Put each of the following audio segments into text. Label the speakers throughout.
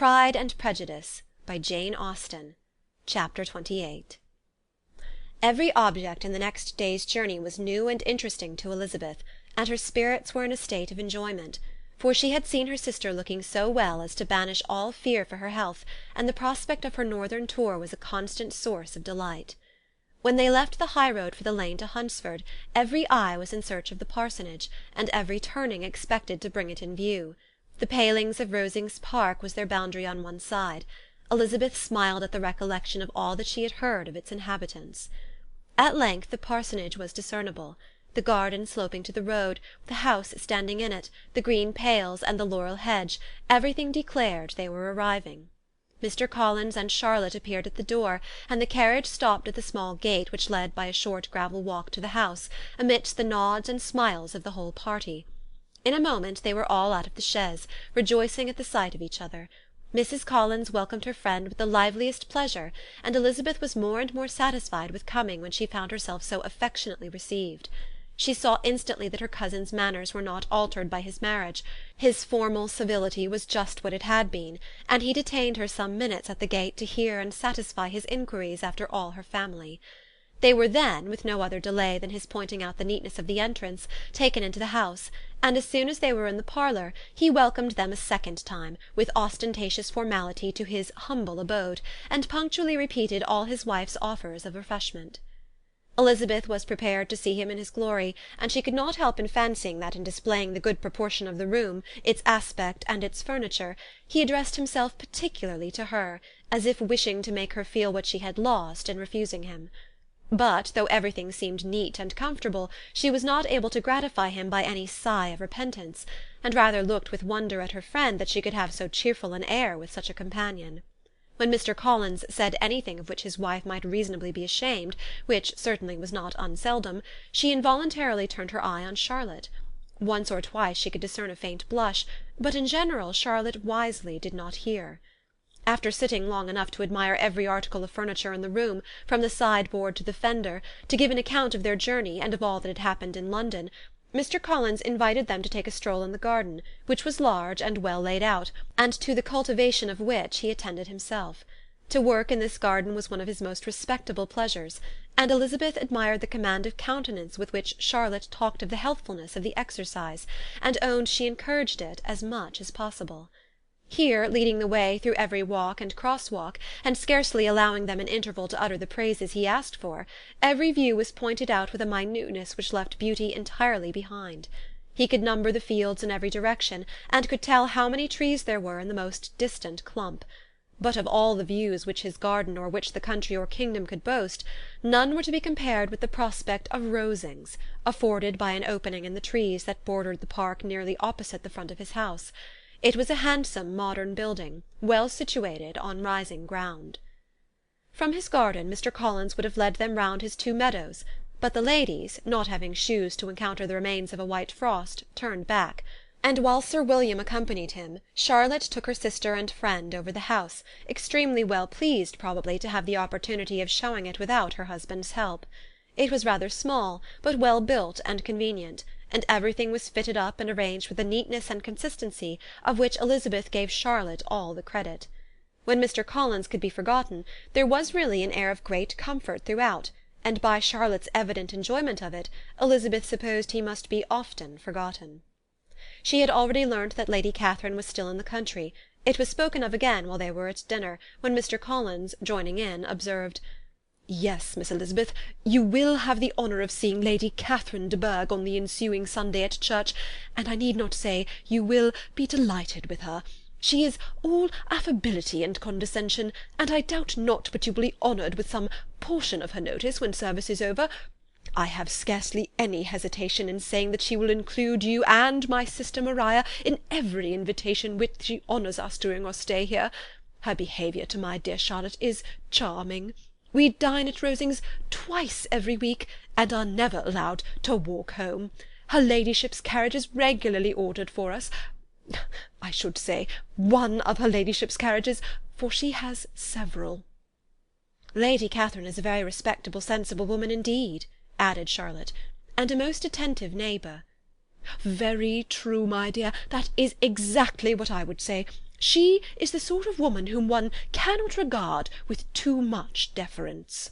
Speaker 1: Pride and Prejudice, by Jane Austen. Chapter 28. Every object in the next day's journey was new and interesting to Elizabeth, and her spirits were in a state of enjoyment, for she had seen her sister looking so well as to banish all fear for her health, and the prospect of her northern tour was a constant source of delight. When they left the high-road for the lane to Hunsford, every eye was in search of the parsonage, and every turning expected to bring it in view. The palings of Rosings Park was their boundary on one side. Elizabeth smiled at the recollection of all that she had heard of its inhabitants. At length the parsonage was discernible. The garden sloping to the road, the house standing in it, the green pales and the laurel hedge, everything declared they were arriving. Mr. Collins and Charlotte appeared at the door, and the carriage stopped at the small gate which led by a short gravel walk to the house, amidst the nods and smiles of the whole party. In a moment they were all out of the chaise, rejoicing at the sight of each other. Mrs. Collins welcomed her friend with the liveliest pleasure, and Elizabeth was more and more satisfied with coming when she found herself so affectionately received. She saw instantly that her cousin's manners were not altered by his marriage. His formal civility was just what it had been, and he detained her some minutes at the gate to hear and satisfy his inquiries after all her family. They were then, with no other delay than his pointing out the neatness of the entrance, taken into the house, and as soon as they were in the parlour, he welcomed them a second time, with ostentatious formality, to his humble abode, and punctually repeated all his wife's offers of refreshment. Elizabeth was prepared to see him in his glory, and she could not help fancying that in displaying the good proportion of the room, its aspect and its furniture, he addressed himself particularly to her, as if wishing to make her feel what she had lost in refusing him. But, though everything seemed neat and comfortable, she was not able to gratify him by any sigh of repentance, and rather looked with wonder at her friend that she could have so cheerful an air with such a companion. When Mr. Collins said anything of which his wife might reasonably be ashamed, which certainly was not unseldom, she involuntarily turned her eye on Charlotte. Once or twice she could discern a faint blush, but in general Charlotte wisely did not hear. After sitting long enough to admire every article of furniture in the room, from the sideboard to the fender, to give an account of their journey and of all that had happened in London, Mr. Collins invited them to take a stroll in the garden, which was large and well laid out, and to the cultivation of which he attended himself. To work in this garden was one of his most respectable pleasures, and Elizabeth admired the command of countenance with which Charlotte talked of the healthfulness of the exercise, and owned she encouraged it as much as possible. Here, leading the way through every walk and cross-walk, and scarcely allowing them an interval to utter the praises he asked for, every view was pointed out with a minuteness which left beauty entirely behind. He could number the fields in every direction, and could tell how many trees there were in the most distant clump. But of all the views which his garden or which the country or kingdom could boast, none were to be compared with the prospect of Rosings, afforded by an opening in the trees that bordered the park nearly opposite the front of his house. It was a handsome modern building, well situated on rising ground. From his garden Mr. Collins would have led them round his 2 meadows, but the ladies, not having shoes to encounter the remains of a white frost, turned back, and while Sir William accompanied him, Charlotte took her sister and friend over the house, extremely well pleased probably to have the opportunity of showing it without her husband's help. It was rather small, but well built and convenient, and everything was fitted up and arranged with a neatness and consistency of which Elizabeth gave Charlotte all the credit. When Mr. Collins could be forgotten, there was really an air of great comfort throughout, and by Charlotte's evident enjoyment of it, Elizabeth supposed he must be often forgotten. She had already learnt that Lady Catherine was still in the country. It was spoken of again while they were at dinner, when Mr. Collins, joining in, observed, "Yes, Miss Elizabeth, you will have the honour of seeing Lady Catherine de Bourgh on the ensuing Sunday at church, and I need not say you will be delighted with her. She is all affability and condescension, and I doubt not but you will be honoured with some portion of her notice when service is over. I have scarcely any hesitation in saying that she will include you and my sister Maria in every invitation which she honours us during our stay here. Her behaviour to my dear Charlotte is charming. We dine at Rosings twice every week, and are never allowed to walk home. Her ladyship's carriage is regularly ordered for us. I should say one of her ladyship's carriages, for she has several." "Lady Catherine is a very respectable, sensible woman indeed," added Charlotte, "and a most attentive neighbour." "Very true, my dear, that is exactly what I would say.
Speaker 2: She is the sort of woman whom one cannot regard with too much deference."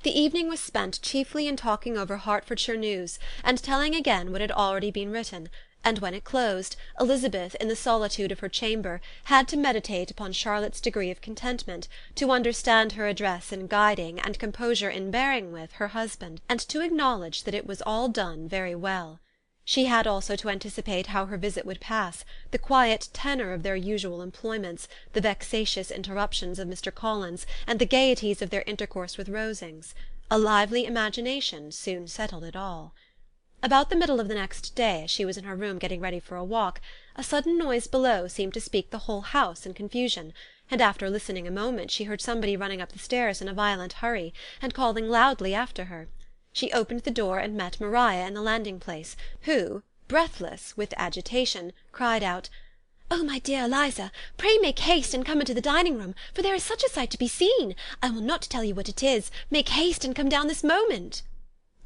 Speaker 1: The evening was spent chiefly in talking over Hertfordshire news, and telling again what had already been written, and when it closed, Elizabeth, in the solitude of her chamber, had to meditate upon Charlotte's degree of contentment, to understand her address in guiding, and composure in bearing with, her husband, and to acknowledge that it was all done very well. She had also to anticipate how her visit would pass, the quiet tenor of their usual employments, the vexatious interruptions of Mr. Collins, and the gaieties of their intercourse with Rosings. A lively imagination soon settled it all. About the middle of the next day, as she was in her room getting ready for a walk, a sudden noise below seemed to speak the whole house in confusion, and after listening a moment she heard somebody running up the stairs in a violent hurry, and calling loudly after her. She opened the door and met Maria in the landing-place, who, breathless with agitation, cried out, "Oh, my dear Eliza, pray make haste and come into the dining-room, for there is such a sight to be seen! I will not tell you what it is. Make haste and come down this moment."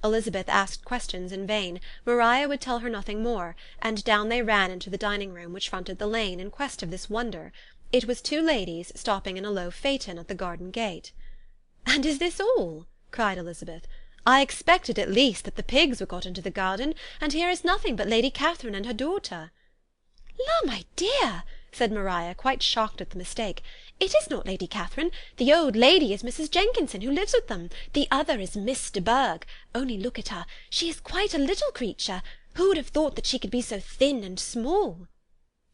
Speaker 1: Elizabeth asked questions in vain. Maria would tell her nothing more, and down they ran into the dining-room, which fronted the lane, in quest of this wonder. It was two ladies stopping in a low phaeton at the garden gate. "And is this all?" cried Elizabeth. "I expected at least that the pigs were got into the garden, and here is nothing but Lady Catherine and her daughter." "La, my dear," said Maria, quite shocked at the mistake, "it is not Lady Catherine. The old lady is Mrs. Jenkinson, who lives with them. The other is Miss de Bourgh. Only look at her. She is quite a little creature. Who would have thought that she could be so thin and small?"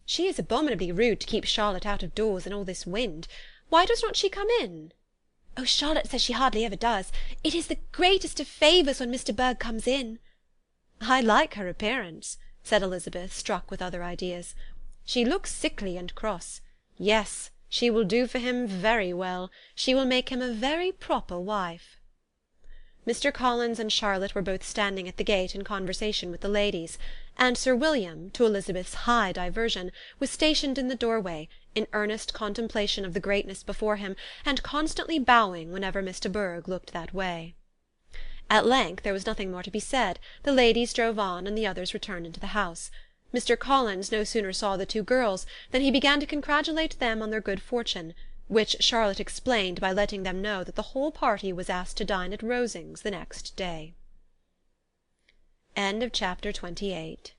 Speaker 1: "She is abominably rude to keep Charlotte out of doors in all this wind. Why does not she come in?" "Oh, Charlotte says she hardly ever does. It is the greatest of favours when Miss de Bourgh comes in." "I like her appearance," said Elizabeth, struck with other ideas. "She looks sickly and cross. Yes, she will do for him very well. She will make him a very proper wife." Mr. Collins and Charlotte were both standing at the gate in conversation with the ladies, and Sir William, to Elizabeth's high diversion, was stationed in the doorway, in earnest contemplation of the greatness before him, and constantly bowing whenever Miss de Bourgh looked that way. At length there was nothing more to be said. The ladies drove on, and the others returned into the house. Mr. Collins no sooner saw the two girls than he began to congratulate them on their good fortune, which Charlotte explained by letting them know that the whole party was asked to dine at Rosings the next day. Chapter 28